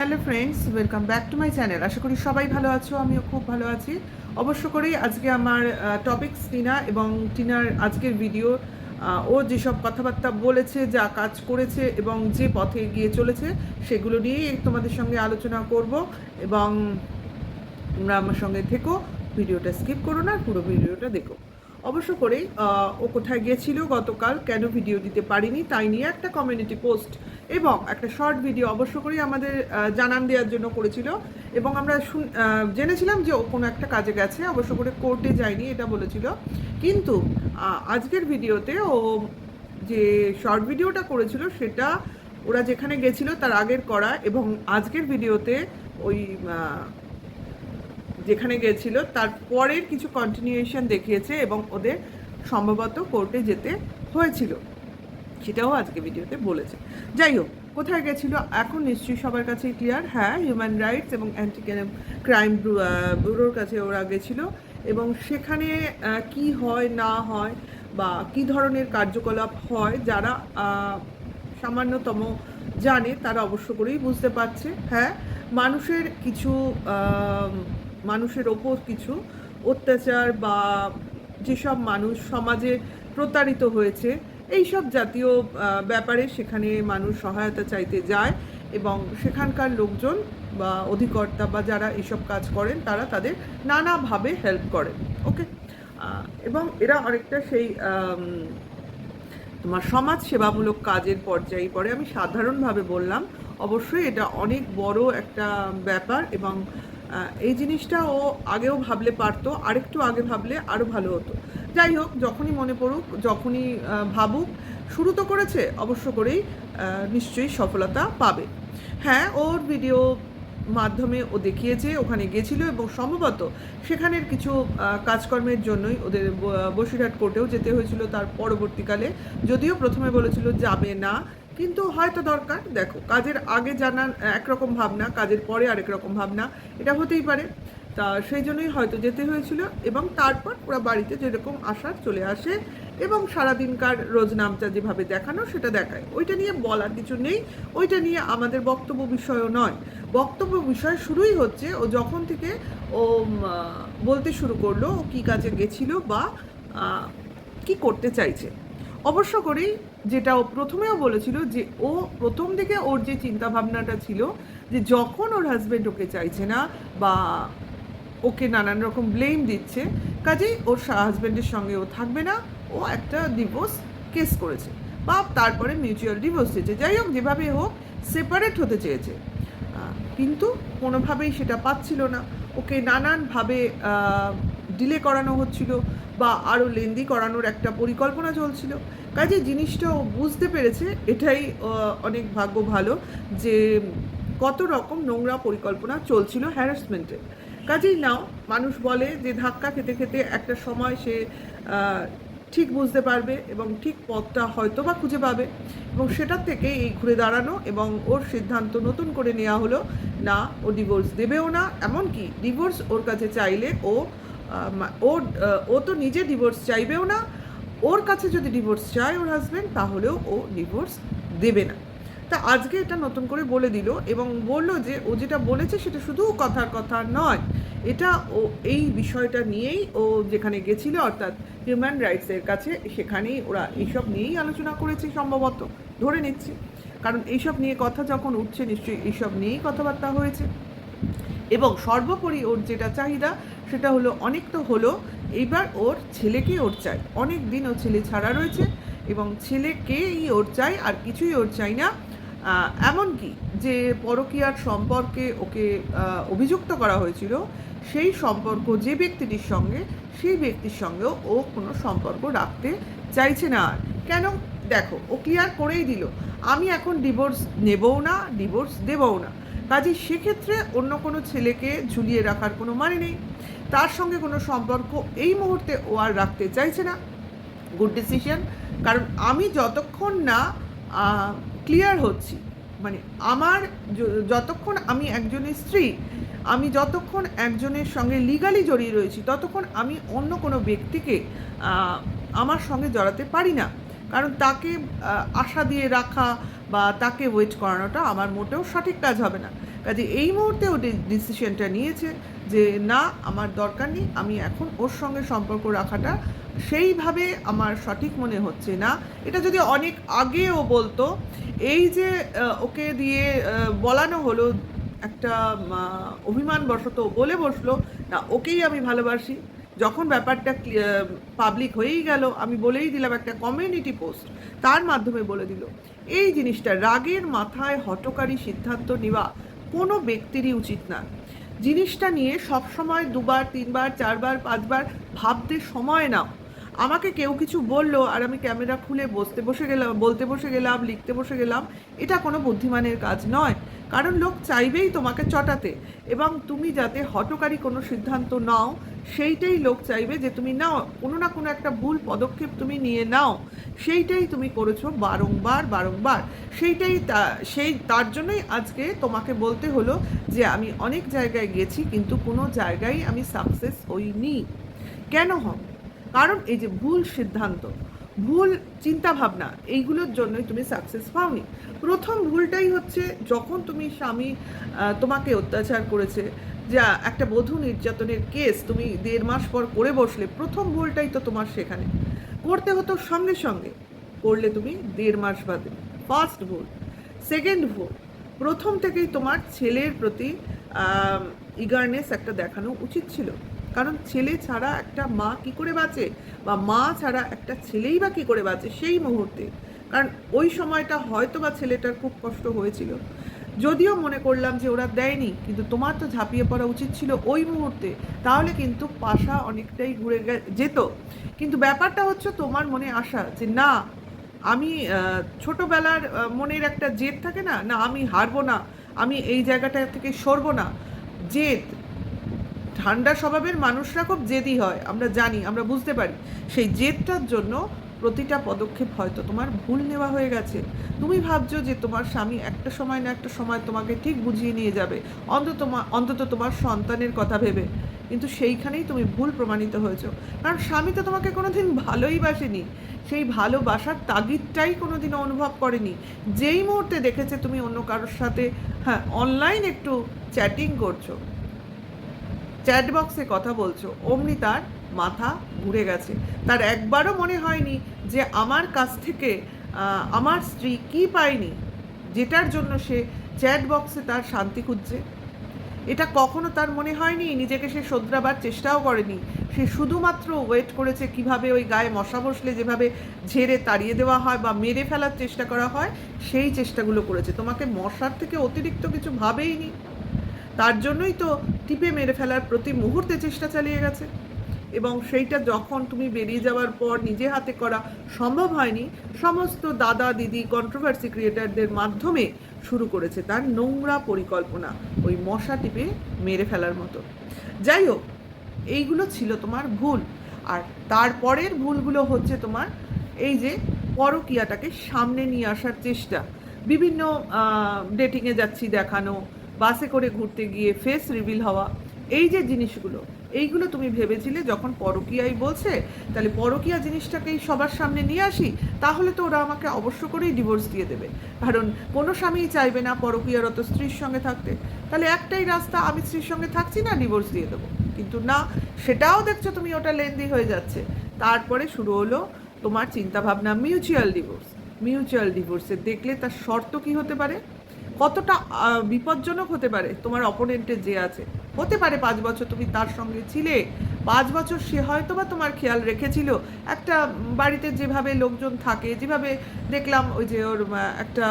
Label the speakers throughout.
Speaker 1: Hello friends, welcome back to my channel. আশা করি সবাই ভালো আছো, আমিও খুব ভালো আছি। অবশ্য করেই আজকে আমার টপিকস টিনা, এবং টিনার আজকের ভিডিও ও যেসব কথাবার্তা বলেছে, যা কাজ করেছে এবং যে পথে এগিয়ে চলেছে সেগুলো নিয়েই তোমাদের সঙ্গে আলোচনা করব। এবং তোমরা আমার সঙ্গে থেকো, ভিডিওটা স্কিপ করো না, পুরো ভিডিওটা দেখো। অবশ্য করেই ও কোথায় গিয়েছিল গতকাল, কেন ভিডিও দিতে পারিনি, তাই নিয়ে একটা কমিউনিটি পোস্ট এবং একটা শর্ট ভিডিও অবশ্য করেই আমাদের জানান দেওয়ার জন্য করেছিল। এবং আমরা জেনেছিলাম যে ও কোনো একটা কাজে গেছে, অবশ্য করে কোর্টে যায়নি এটা বলেছিল। কিন্তু আজকের ভিডিওতে ও যে শর্ট ভিডিওটা করেছিল সেটা ওরা যেখানে গেছিল তার আগের করা, এবং আজকের ভিডিওতে ওই যেখানে গেছিল তার পরের কিছু কন্টিনিউয়েশন দেখিয়েছে, এবং ওদের সম্ভবত কোর্টে যেতে হয়েছিল, সেটাও আজকে ভিডিওতে বলেছে। যাই হোক, কোথায় গেছিল এখন নিশ্চয়ই সবার কাছেই ক্লিয়ার। হ্যাঁ, হিউম্যান রাইটস এবং অ্যান্টি ক্রাইম ব্যুরোর কাছে ওরা গেছিল, এবং সেখানে কি হয় না হয় বা কি ধরনের কার্যকলাপ হয়, যারা সামান্যতম জানে তারা অবশ্য করেই বুঝতে পারছে। হ্যাঁ, মানুষের কিছু মানুষের ওপর কিছু অত্যাচার, বা যেসব মানুষ সমাজে প্রতারিত হয়েছে, এই সব জাতীয় ব্যাপারে সেখানে মানুষ সহায়তা চাইতে যায়, এবং সেখানকার লোকজন বা অধিকর্তা বা যারা এইসব কাজ করেন তারা তাদের নানাভাবে হেল্প করেন। ওকে, এবং এরা অনেকটা সেই তোমার সমাজ সেবামূলক কাজের পর্যায়ে পড়ে। আমি সাধারণভাবে বললাম, অবশ্যই এটা অনেক বড় একটা ব্যাপার, এবং এই জিনিসটা ও আগেও ভাবলে পারতো, আরেকটু আগে ভাবলে আরও ভালো হতো। যাই হোক, যখনই মনে পড়ুক, যখনই ভাবুক, শুরু তো করেছে, অবশ্য করেই নিশ্চয়ই সফলতা পাবে। হ্যাঁ, ওর ভিডিও মাধ্যমে ও দেখিয়েছে ওখানে গেছিল, এবং সম্ভবত সেখানের কিছু কাজকর্মের জন্যই ওদের বসিরহাট কোর্টেও যেতে হয়েছিল তার পরবর্তীকালে। যদিও প্রথমে বলেছিল যাবে না, কিন্তু হয়তো দরকার, দেখো, কাজের আগে জানান একরকম ভাবনা, কাজের পরে আরেক রকম ভাবনা, এটা হতেই পারে। তা সেই জন্যই হয়তো যেতে হয়েছিল, এবং তারপর ওরা বাড়িতে যেরকম আসার চলে আসে, এবং সারাদিনকার রোজনামচা যেভাবে দেখানো সেটা দেখায়। ওইটা নিয়ে বলার কিছু নেই, ওইটা নিয়ে আমাদের বক্তব্য বিষয়ও নয়। বক্তব্য বিষয় শুরুই হচ্ছে ও যখন থেকে ও বলতে শুরু করলো ও কী কাজে গেছিলো বা কি করতে চাইছে। অবশ্য করেই যেটা ও প্রথমেও বলেছিল, যে ও প্রথম দিকে ওর যে চিন্তাভাবনাটা ছিল, যে যখন ওর হাজব্যান্ড ওকে চাইছে না বা ওকে নানান রকম ব্লেম দিচ্ছে, কাজেই ওর হাজব্যান্ডের সঙ্গে ও থাকবে না, ও একটা ডিভোর্স কেস করেছে, বা তারপরে মিউচুয়াল ডিভোর্স চেয়েছে। যাই হোক, যেভাবে হোক সেপারেট হতে চেয়েছে, কিন্তু কোনোভাবেই সেটা পাচ্ছিল না। ওকে নানানভাবে ডিলে করানো হচ্ছিল, বা আরও লেন্দি করানোর একটা পরিকল্পনা চলছিল। কাজে জিনিসটা ও বুঝতে পেরেছে, এটাই অনেক ভাগ্য ভালো যে কত রকম নোংরা পরিকল্পনা চলছিল হ্যারাসমেন্টের। কাজেই নাও, মানুষ বলে যে ধাক্কা খেতে খেতে একটা সময় সে ঠিক বুঝতে পারবে, এবং ঠিক পথটা হয়তো বা খুঁজে পাবে, এবং সেটার থেকে এই ঘুরে দাঁড়ানো, এবং ওর সিদ্ধান্ত নতুন করে নেওয়া হলো, না ও ডিভোর্স দেবেও না। এমনকি ডিভোর্স ওর কাছে চাইলে ও তো নিজে ডিভোর্স চাইবেও না, ওর কাছে যদি ডিভোর্স চায় ওর হাজব্যান্ড, তাহলেও ও ডিভোর্স দেবে না। তা আজকে এটা নতুন করে বলে দিল, এবং বলল যে ও যেটা বলেছে সেটা শুধু কথার কথা নয়, এটা ও এই বিষয়টা নিয়েই ও যেখানে গেছিল, অর্থাৎ হিউম্যান রাইটসের কাছে, সেখানেই ওরা এইসব নিয়েই আলোচনা করেছে সম্ভবত, ধরে নিচ্ছি। কারণ এইসব নিয়ে কথা যখন উঠছে, নিশ্চয়ই এইসব নিয়েই কথাবার্তা হয়েছে। এবং সর্বোপরি ওর যেটা চাহিদা সেটা হলো, অনেক তো হলো, এইবার ওর ছেলেকে ওর চাই। অনেক দিন ও ছেলে ছাড়া রয়েছে, এবং ছেলেকেই ওর চাই, আর কিছুই ওর চাই না। এমনকি যে পরকীয়ার সম্পর্কে ওকে অভিযুক্ত করা হয়েছিল, সেই সম্পর্ক যে ব্যক্তিটির সঙ্গে, সেই ব্যক্তির সঙ্গেও ও কোনো সম্পর্ক রাখতে চাইছে না আর। কেন? দেখো, ও ক্লিয়ার করেই দিল, আমি এখন ডিভোর্স নেবও না, ডিভোর্স দেবও না। কাজেই সেক্ষেত্রে অন্য কোনো ছেলেকে ঝুলিয়ে রাখার কোনো মানে নেই, তার সঙ্গে কোনো সম্পর্ক এই মুহূর্তে ও আর রাখতে চাইছে না। Good decision. কারণ আমি যতক্ষণ না ক্লিয়ার হচ্ছি, মানে আমার যতক্ষণ আমি একজনের স্ত্রী, আমি যতক্ষণ একজনের সঙ্গে লিগালি জড়িয়ে রয়েছি, ততক্ষণ আমি অন্য কোনো ব্যক্তিকে আমার সঙ্গে জড়াতে পারি না। কারণ তাকে আশা দিয়ে রাখা বা তাকে ওয়েট করানোটা আমার মোটেও সঠিক কাজ হবে না। কাজে এই মুহূর্তে ও ডিসিশনটা নিয়েছে যে না, আমার দরকার নেই, আমি এখন ওর সঙ্গে সম্পর্ক রাখাটা সেইভাবে আমার সঠিক মনে হচ্ছে না। এটা যদি অনেক আগে ও বলতো, এই যে ওকে দিয়ে বলানো হলো, একটা অভিমানবশত ও বলে বসলো না ওকেই আমি ভালোবাসি, যখন ব্যাপারটা পাবলিক হয়েই গেল, আমি বলেই দিলাম, একটা কমিউনিটি পোস্ট তার মাধ্যমে বলে দিল, এই জিনিসটা রাগের মাথায় হঠকারী সিদ্ধান্ত নেওয়া কোনো ব্যক্তিরই উচিত না। জিনিসটা নিয়ে সবসময় দুবার, তিনবার, চারবার, পাঁচবার ভাবতে সময় নাও। আমাকে কেউ কিছু বললো আর আমি ক্যামেরা খুলে বলতে বসে গেলাম, লিখতে বসে গেলাম, এটা কোনো বুদ্ধিমানের কাজ নয়। কারণ লোক চাইবেই তোমাকে চটাতে, এবং তুমি যাতে হঠকারী কোনো সিদ্ধান্ত নাও সেইটাই লোক চাইবে যে তুমি নাও, কোনো না কোনো একটা ভুল পদক্ষেপ তুমি নিয়ে নাও, সেইটাই তুমি করেছো বারংবার বারংবার। তার জন্যই আজকে তোমাকে বলতে হলো যে আমি অনেক জায়গায় গেছি কিন্তু কোনো জায়গায় আমি সাকসেস হইনি। কেন হবে? কারণ এই যে ভুল সিদ্ধান্ত, ভুল চিন্তাভাবনা, এইগুলোর জন্যই তুমি সাকসেস পাওনি। প্রথম ভুলটাই হচ্ছে যখন তুমি স্বামী তোমাকে অত্যাচার করেছে, যা একটা বধূ নির্যাতনের কেস তুমি 1.5 মাস পর করে বসলে, প্রথম ভুলটাই তো তোমার সেখানে করতে হতো, সঙ্গে সঙ্গে করলে তুমি 1.5 মাস বাদে। ফার্স্ট ভুল। সেকেন্ড ভুল, প্রথম থেকেই তোমার ছেলের প্রতি ইগারনেস একটা দেখানো উচিত ছিল। কারণ ছেলে ছাড়া একটা মা কি করে বাঁচে, বা মা ছাড়া একটা ছেলেই বা কী করে বাঁচে সেই মুহূর্তে। কারণ ওই সময়টা হয়তো বা ছেলেটার খুব কষ্ট হয়েছিল, যদিও মনে করলাম যে ওরা দেয়নি, কিন্তু তোমার তো ঝাঁপিয়ে পড়া উচিত ছিল ওই মুহূর্তে, তাহলে কিন্তু পাশা অনেকটাই ঘুরে যেত। কিন্তু ব্যাপারটা হচ্ছে তোমার মনে আশা যে না, আমি ছোটোবেলার মনের একটা জেদ থাকে না, না আমি হারবো না, আমি এই জায়গাটা থেকে সরবো না, জেদ। ঠান্ডা স্বভাবের মানুষরা খুব জেদি হয়, আমরা জানি, আমরা বুঝতে পারি। সেই জেদটার জন্য প্রতিটা পদক্ষেপ হয়তো তোমার ভুল নেওয়া হয়ে গেছে। তুমি ভাবছো যে তোমার স্বামী একটা সময় না একটা সময় তোমাকে ঠিক বুঝিয়ে নিয়ে যাবে, অন্তত তোমার সন্তানের কথা ভেবে, কিন্তু সেইখানেই তুমি ভুল প্রমাণিত হয়েছো। কারণ স্বামী তো তোমাকে কোনোদিন ভালোই বাসেনি, সেই ভালোবাসার তাগিদটাই কোনোদিনও অনুভব করেনি। যেই মুহূর্তে দেখেছে তুমি অন্য কারোর সাথে অনলাইন একটু চ্যাটিং করছো, চ্যাট বক্সে কথা বলছো, অমনি তার মাথা ঘুরে গেছে। তার একবারও মনে হয়নি যে আমার কাছ থেকে আমার স্ত্রী কী পায়নি যেটার জন্য সে চ্যাট বক্সে তার শান্তি খুঁজছে। এটা কখনো তার মনে হয়নি, নিজেকে সে শোধরাবার চেষ্টাও করেনি। সে শুধুমাত্র ওয়েট করেছে কিভাবে ওই গায়ে মশা বসলে যেভাবে ঝেড়ে তাড়িয়ে দেওয়া হয় বা মেরে ফেলার চেষ্টা করা হয়, সেই চেষ্টাগুলো করেছে। তোমাকে মশার থেকে অতিরিক্ত কিছু ভাবেইনি, তার জন্যই তো টিপে মেরে ফেলার প্রতি মুহূর্তে চেষ্টা চালিয়ে গেছে। এবং সেইটা যখন তুমি বেরিয়ে যাওয়ার পর নিজে হাতে করা সম্ভব হয়নি, সমস্ত দাদা দিদি কন্ট্রোভার্সি ক্রিয়েটারদের মাধ্যমে শুরু করেছে তার নোংরা পরিকল্পনা, ওই মশা টিপে মেরে ফেলার মতো। যাই হোক, এইগুলো ছিল তোমার ভুল। আর তারপরের ভুলগুলো হচ্ছে তোমার এই যে পরকীয়াটাকে সামনে নিয়ে আসার চেষ্টা, বিভিন্ন ডেটিংয়ে যাচ্ছি দেখানো, বাসে করে ঘুরতে গিয়ে ফেস রিভিল হওয়া, এই যে জিনিসগুলো, এইগুলো তুমি ভেবেছিলে যখন পরকীয়াই বলছে তাহলে পরকীয়া জিনিসটাকেই সবার সামনে নিয়ে আসি, তাহলে তো ওরা আমাকে অবশ্য করেই ডিভোর্স দিয়ে দেবে। কারণ কোনো স্বামীই চাইবে না পরকীয়ারত স্ত্রীর সঙ্গে থাকতে। তাহলে একটাই রাস্তা, আমি স্ত্রীর সঙ্গে থাকছি না, ডিভোর্স দিয়ে দেবো। কিন্তু না, সেটাও দেখছো তুমি ওটা লেন্দি হয়ে যাচ্ছে। তারপরে শুরু হলো তোমার চিন্তাভাবনা মিউচুয়াল ডিভোর্স। মিউচুয়াল ডিভোর্সে দেখলে তার শর্ত কী হতে পারে, কতটা বিপজ্জনক হতে পারে। তোমার অপোনেন্টের যে আছে, হতে পারে 5 বছর তুমি তার সঙ্গে ছিলে, 5 বছর সে হয়তো বা তোমার খেয়াল রেখেছিল। একটা বাড়িতে যেভাবে লোকজন থাকে, যেভাবে দেখলাম ওই যে ওর একটা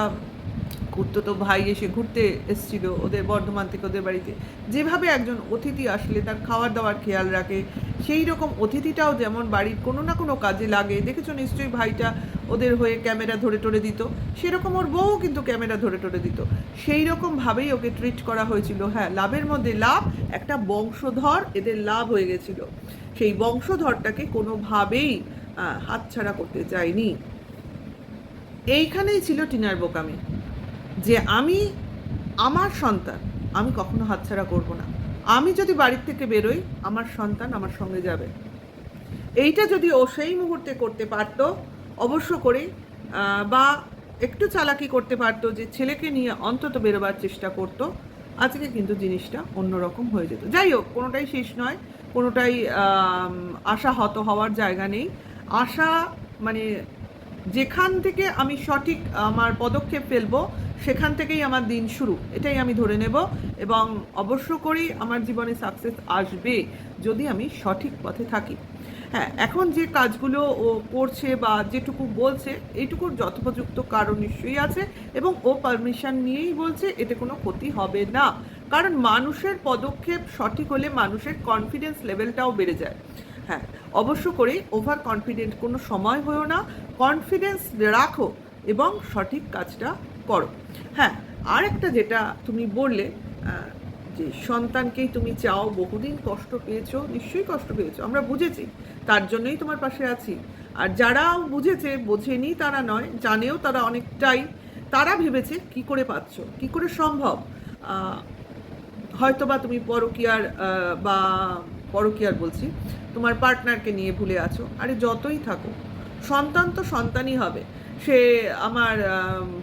Speaker 1: তো ভাই এসে ঘুরতে এসেছিল ওদের বর্ধমান থেকে ওদের বাড়িতে, যেভাবে একজন অতিথি আসলে তার খাওয়ার দাওয়ার খেয়াল রাখে, সেই রকম অতিথিটাও যেমন বাড়ির কোনো না কোনো কাজে লাগে। দেখেছো নিশ্চয়ই ভাইটা ওদের হয়ে ক্যামেরা ধরে দিত, সেরকম ওর বউ কিন্তু ক্যামেরা ধরে দিত। সেই রকমভাবেই ওকে ট্রিট করা হয়েছিল। হ্যাঁ, লাভের মধ্যে লাভ, একটা বংশধর এদের লাভ হয়ে গেছিল। সেই বংশধরটাকে কোনোভাবেই হাতছাড়া করতে চায়নি। এইখানেই ছিল টিনার বোকামি, যে আমার সন্তান আমি কখনো হাতছাড়া করব না। আমি যদি বাড়ির থেকে বেরোই, আমার সন্তান আমার সঙ্গে যাবে। এইটা যদি ও সেই মুহূর্তে করতে পারতো, অবশ্য করে, বা একটু চালাকি করতে পারতো, যে ছেলেকে নিয়ে অন্তত বেরোবার চেষ্টা করতো, আজকে কিন্তু জিনিসটা অন্যরকম হয়ে যেত। যাই হোক, কোনোটাই শেষ নয়, কোনোটাই আশাহত হওয়ার জায়গা নেই। আশা মানে যেখান থেকে আমি সঠিক আমার পদক্ষেপ ফেলবো সেখান থেকেই আমার দিন শুরু, এটাই আমি ধরে নেব। এবং অবশ্য করেই আমার জীবনে সাকসেস আসবে যদি আমি সঠিক পথে থাকি। হ্যাঁ, এখন যে কাজগুলো ও করছে বা যেটুকু বলছে এইটুকুর যথোপযুক্ত কারণ নিশ্চয়ই আছে, এবং ও পারমিশন নিয়েই বলছে, এতে কোনো ক্ষতি হবে না। কারণ মানুষের পদক্ষেপ সঠিক হলে মানুষের কনফিডেন্স লেভেলটাও বেড়ে যায়। হ্যাঁ, অবশ্য করে ওভার কনফিডেন্ট কোনো সময় হয়েও না, কনফিডেন্স রাখো এবং সঠিক কাজটা করো। হ্যাঁ, আর একটা যেটা তুমি বললে যে সন্তানকেই তুমি চাও, বহুদিন কষ্ট পেয়েছো, নিশ্চয়ই কষ্ট পেয়েছো, আমরা বুঝেছি, তার জন্যই তোমার পাশে আছি। আর যারা বুঝেছে, বোঝেনি তারা নয়, জানেও তারা অনেকটাই, তারা ভেবেছে কি করে পাচ্ছ, কি করে সম্ভব। হয়তো বা তুমি পরকীয়ার বা পরকীয়ার বলছি, তোমার পার্টনারকে নিয়ে ভুলে আছো। আরে যতই থাকো, সন্তান তো সন্তানই হবে, সে আমার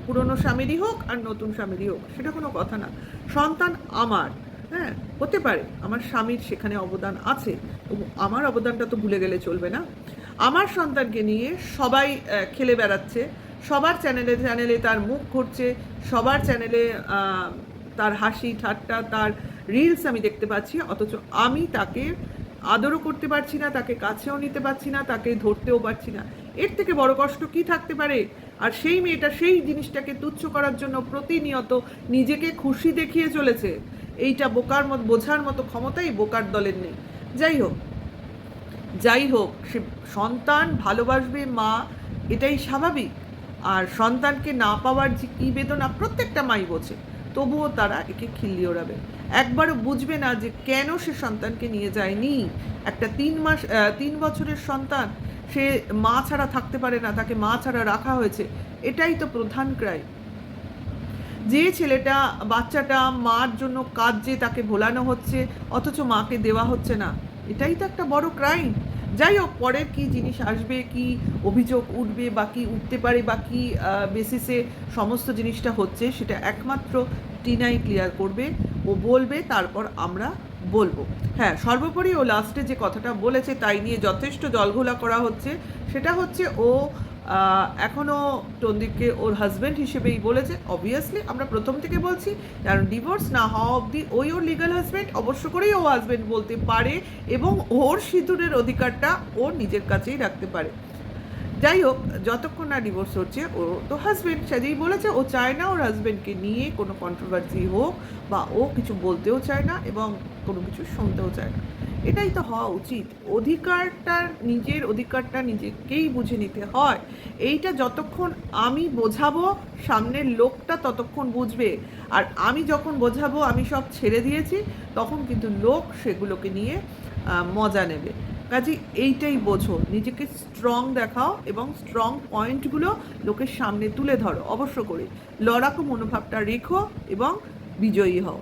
Speaker 1: পুরনো স্বামীরই হোক আর নতুন স্বামীরই হোক, সেটা কোনো কথা না। সন্তান আমার। হ্যাঁ, হতে পারে আমার স্বামীর সেখানে অবদান আছে, তবু আমার অবদানটা তো ভুলে গেলে চলবে না। আমার সন্তানকে নিয়ে সবাই খেলে বেড়াচ্ছে, সবার চ্যানেলে চ্যানেলে তার মুখ ঘুরছে, সবার চ্যানেলে তার হাসি ঠাট্টা, তার রিলস আমি দেখতে পাচ্ছি, অথচ আমি তাকে আদরও করতে পারছি না, তাকে কাছেও নিতে পারছি না, তাকে ধরতেও পারছি না। এর থেকে বড় কষ্ট কি থাকতে পারে? আর সেই মেয়েটা সেই জিনিসটাকে তুচ্ছ করার জন্য প্রতিনিয়ত নিজেকে খুশি দেখিয়ে চলেছে। এইটা বোকার মতো বোঝার মতো ক্ষমতাই বোকার দলের নেই। যাই হোক, যাই হোক, সে সন্তান ভালোবাসবে মা, এটাই স্বাভাবিক। আর সন্তানকে না পাওয়ার যে কী বেদনা প্রত্যেকটা মাই বোঝে, তবুও তারা একে খিল্লি ওড়াবে। একবারও বুঝবে না যে কেন সে সন্তানকে নিয়ে যায়নি। একটা 3 বছরের সন্তান, সে মা ছাড়া থাকতে পারে না, তাকে মা ছাড়া রাখা হয়েছে, এটাই তো প্রধান ক্রাইম। যে ছেলেটা, বাচ্চাটা মার জন্য কাঁদছে, তাকে ভোলানো হচ্ছে, অথচ মাকে দেওয়া হচ্ছে না, এটাই তো একটা বড় ক্রাইম। যাই হোক, পরের কি জিনিস আসবে, কি অভিযোগ উঠবে বা কি উঠতে পারে বা কি বেসিসে সমস্ত জিনিসটা হচ্ছে, সেটা একমাত্র টিনাই ক্লিয়ার করবে। ও বলবে, তারপর আমরা বলবো। হ্যাঁ, সর্বোপরি ও লাস্টে যে কথাটা বলেছে তাই নিয়ে যথেষ্ট জলঘোলা করা হচ্ছে। সেটা হচ্ছে ও এখনও টন্দীপকে ওর হাজব্যান্ড হিসেবেই বলেছে। অবভিয়াসলি আমরা প্রথম থেকে বলছি, কারণ ডিভোর্স না হওয়া অবধি ওই ওর লিগাল হাজব্যান্ড, অবশ্য করেই ও হাজব্যান্ড বলতে পারে এবং ওর সিঁদুরের অধিকারটা ও নিজের কাছেই রাখতে পারে। যাই হোক, যতক্ষণ না ডিভোর্স হচ্ছে, ও তো হাজব্যান্ড সেজেই বলেছে ও চায় না ওর হাজব্যান্ডকে নিয়ে কোনো কন্ট্রোভার্সি হোক, বা ও কিছু বলতেও চায় না এবং কোনো কিছু শুনতেও চায় না। এটাই তো হওয়া উচিত। নিজের অধিকারটা নিজেকেই বুঝে নিতে হয়। এইটা যতক্ষণ আমি বোঝাবো, সামনের লোকটা ততক্ষণ বুঝবে। আর আমি যখন বোঝাবো আমি সব ছেড়ে দিয়েছি, তখন কিন্তু লোক সেগুলোকে নিয়ে মজা নেবে। কাজে এইটাই বোঝো, নিজেকে স্ট্রং দেখাও এবং স্ট্রং পয়েন্টগুলো লোকের সামনে তুলে ধরো। অবশ্য করে লড়াকু মনোভাবটা রেখো এবং বিজয়ী হও।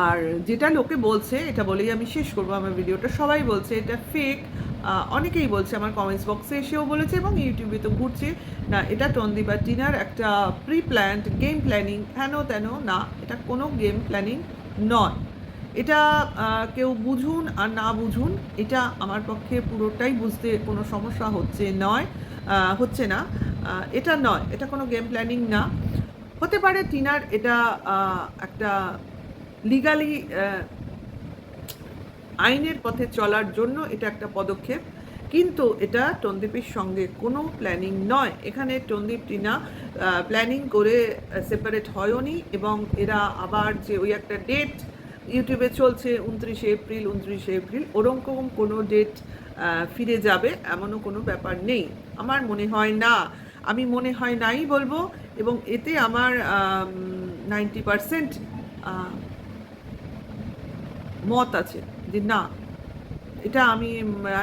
Speaker 1: আর যেটা লোকে বলছে, এটা বলেই আমি শেষ করবো আমার ভিডিওটা, সবাই বলছে এটা ফেক, অনেকেই বলছে, আমার কমেন্টস বক্সে এসেও বলেছে এবং ইউটিউবে তো ঘুরছে, না এটা টন্দীপ আর টিনার একটা প্রি প্ল্যান্ড গেম প্ল্যানিং, হেন তেন। না, এটা কোনো গেম প্ল্যানিং নয়। এটা কেউ বুঝুন আর না বুঝুন, এটা আমার পক্ষে পুরোটাই বুঝতে কোনো সমস্যা হচ্ছে না। এটা নয়, এটা কোনো গেম প্ল্যানিং না। হতে পারে টিনার এটা একটা লিগালি আইনের পথে চলার জন্য এটা একটা পদক্ষেপ, কিন্তু এটা টন্দীপের সঙ্গে কোনো প্ল্যানিং নয়। এখানে টন্দীপ টিনা প্ল্যানিং করে সেপারেট হয়নি, এবং এরা আবার যে ওই একটা ডেট ইউটিউবে চলছে 29 এপ্রিল, ওরকম কোনো ডেট ফিরে যাবে এমনও কোনো ব্যাপার নেই। আমার মনে হয় না, আমি মনে হয় নাই বলবো, এবং এতে আমার 90% মত আছে যে না, এটা আমি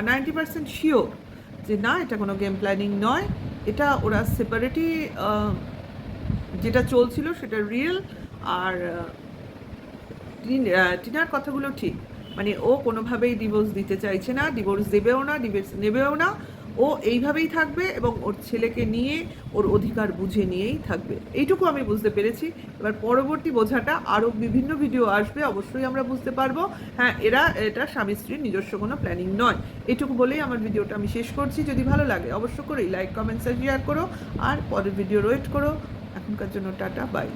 Speaker 1: 90% শিওর যে না, এটা কোনো গেম প্ল্যানিং নয়। এটা ওরা সেপারেটই যেটা চলছিল সেটা রিয়েল। আর টিনার কথাগুলো ঠিক, মানে ও কোনোভাবেই ডিভোর্স দিতে চাইছে না, ডিভোর্স দেবেও না, ডিভোর্স নেবেও না। ও এইভাবেই থাকবে এবং ওর ছেলেকে নিয়ে ওর অধিকার বুঝে নিয়েই থাকবে। এইটুকু আমি বুঝতে পেরেছি। এবার পরবর্তী বোঝাটা আরও বিভিন্ন ভিডিও আসবে, অবশ্যই আমরা বুঝতে পারবো। হ্যাঁ, এটা স্বামী স্ত্রীর নিজস্ব কোনো প্ল্যানিং নয়। এইটুকু বলেই আমার ভিডিওটা আমি শেষ করছি। যদি ভালো লাগে অবশ্য করেই লাইক, কমেন্টস আর শেয়ার করো, আর পরের ভিডিও ওয়েট করো। এখনকার জন্য টাটা, বাই।